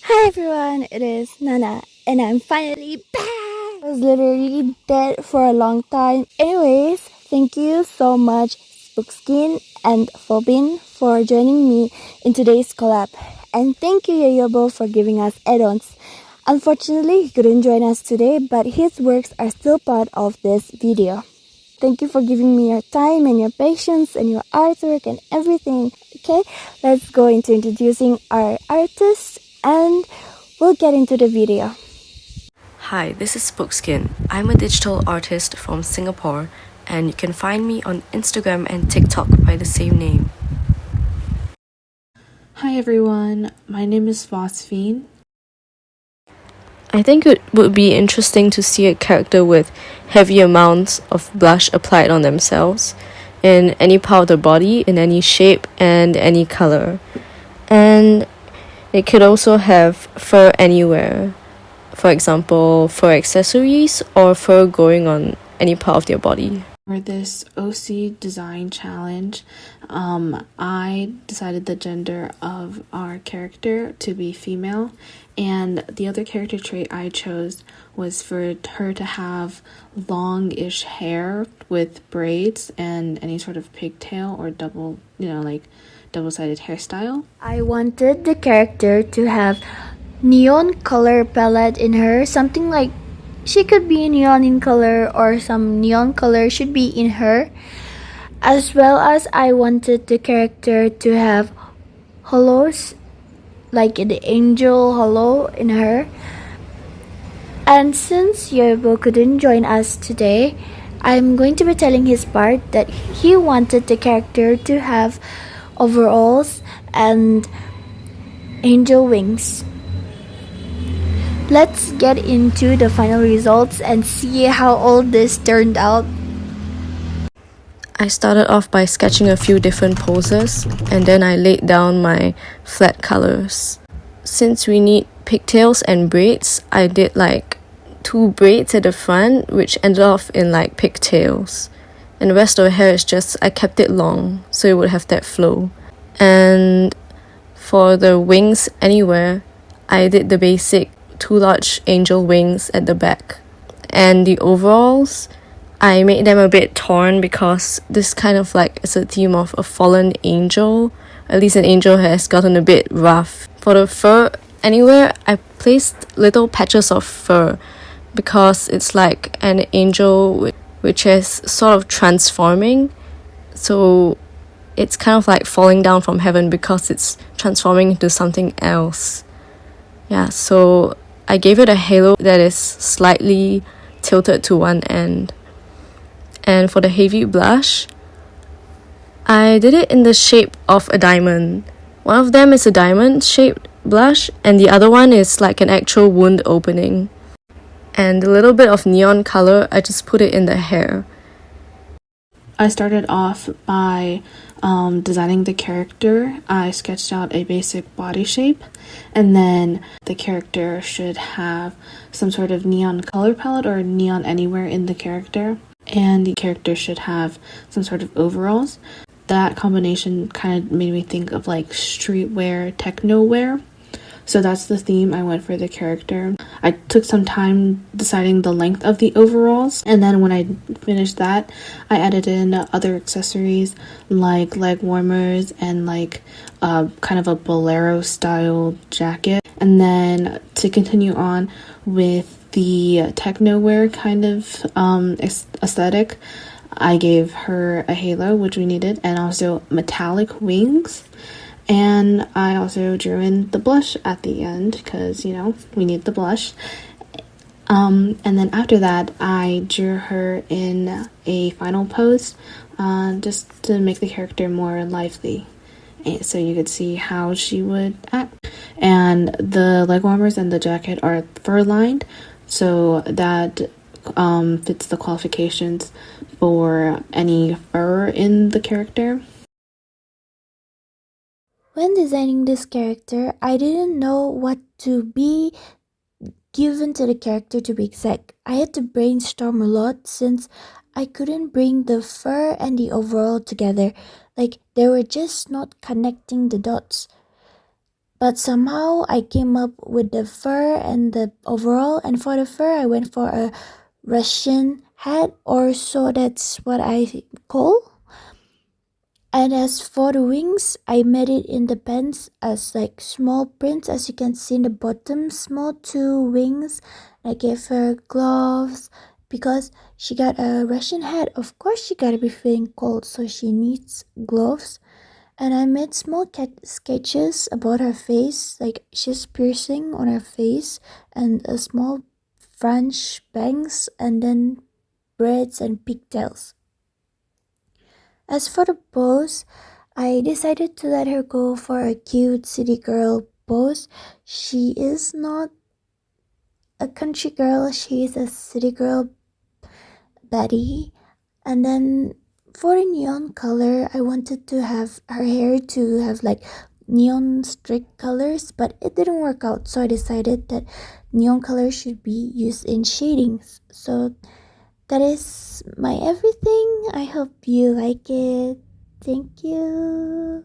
Hi everyone, it is Nana and I'm finally back! I was literally dead for a long time. Anyways, thank you so much Spookskin and Phosphene for joining me in today's collab. And thank you Youyoub for giving us add-ons. Unfortunately, he couldn't join us today, but his works are still part of this video. Thank you for giving me your time and your patience and your artwork and everything. Okay, let's go into introducing our artist and we'll get into the video. Hi, this is Spookskin. I'm a digital artist from Singapore, and you can find me on Instagram and TikTok by the same name. Hi everyone, my name is Phosphene. I think it would be interesting to see a character with heavy amounts of blush applied on themselves in any part of the body, in any shape and any color. And it could also have fur anywhere. For example, fur accessories or fur going on any part of their body. For this OC design challenge, I decided the gender of our character to be female, and the other character trait I chose was for her to have longish hair with braids and any sort of pigtail or double-sided hairstyle. I wanted the character to have neon color palette in her, something like she could be neon in color or some neon color should be in her, as well as I wanted the character to have hollows like the angel hollow in her. And since Youyoub couldn't join us today, I'm going to be telling his part that he wanted the character to have overalls and angel wings. Let's get into the final results and see how all this turned out. I started off by sketching a few different poses, and then I laid down my flat colors. Since we need pigtails and braids, I did like 2 braids at the front, which ended off in like pigtails. And the rest of the hair is just, I kept it long, so it would have that flow. And for the wings anywhere, I did the basic 2 large angel wings at the back. And the overalls, I made them a bit torn because this kind of like is a theme of a fallen angel. At least an angel has gotten a bit rough. For the fur anywhere, I placed little patches of fur because it's like an angel which is sort of transforming. So it's kind of like falling down from heaven because it's transforming into something else. Yeah, so I gave it a halo that is slightly tilted to one end. And for the heavy blush, I did it in the shape of a diamond. One of them is a diamond-shaped blush, and the other one is like an actual wound opening. And a little bit of neon color, I just put it in the hair. I started off by designing the character. I sketched out a basic body shape, and then the character should have some sort of neon color palette or neon anywhere in the character, and the character should have some sort of overalls. That combination kind of made me think of like streetwear, techno wear. So that's the theme I went for the character. I took some time deciding the length of the overalls, and then when I finished that, I added in other accessories like leg warmers and like kind of a bolero style jacket. And then to continue on with the techno wear kind of aesthetic, I gave her a halo, which we needed, and also metallic wings. And I also drew in the blush at the end because, you know, we need the blush. And then after that, I drew her in a final pose just to make the character more lively, so you could see how she would act. And the leg warmers and the jacket are fur-lined, so that fits the qualifications for any fur in the character. When designing this character, I didn't know what to be given to the character to be exact. I had to brainstorm a lot since I couldn't bring the fur and the overall together. Like, they were just not connecting the dots. But somehow I came up with the fur and the overall, and for the fur I went for a Russian hat, or so that's what I call. And as for the wings, I made it in the pants as like small prints, as you can see in the bottom, small two wings. I gave her gloves because she got a Russian hat. Of course she gotta be feeling cold, so she needs gloves. And I made small sketches about her face, like she's piercing on her face, and a small French bangs, and then braids and pigtails. As for the pose, I decided to let her go for a cute city girl pose. She is not a country girl, she is a city girl Betty. And then for the neon color, I wanted to have her hair to have like neon strict colors, but it didn't work out, so I decided that neon color should be used in shadings. So that is my everything. I hope you like it. Thank you.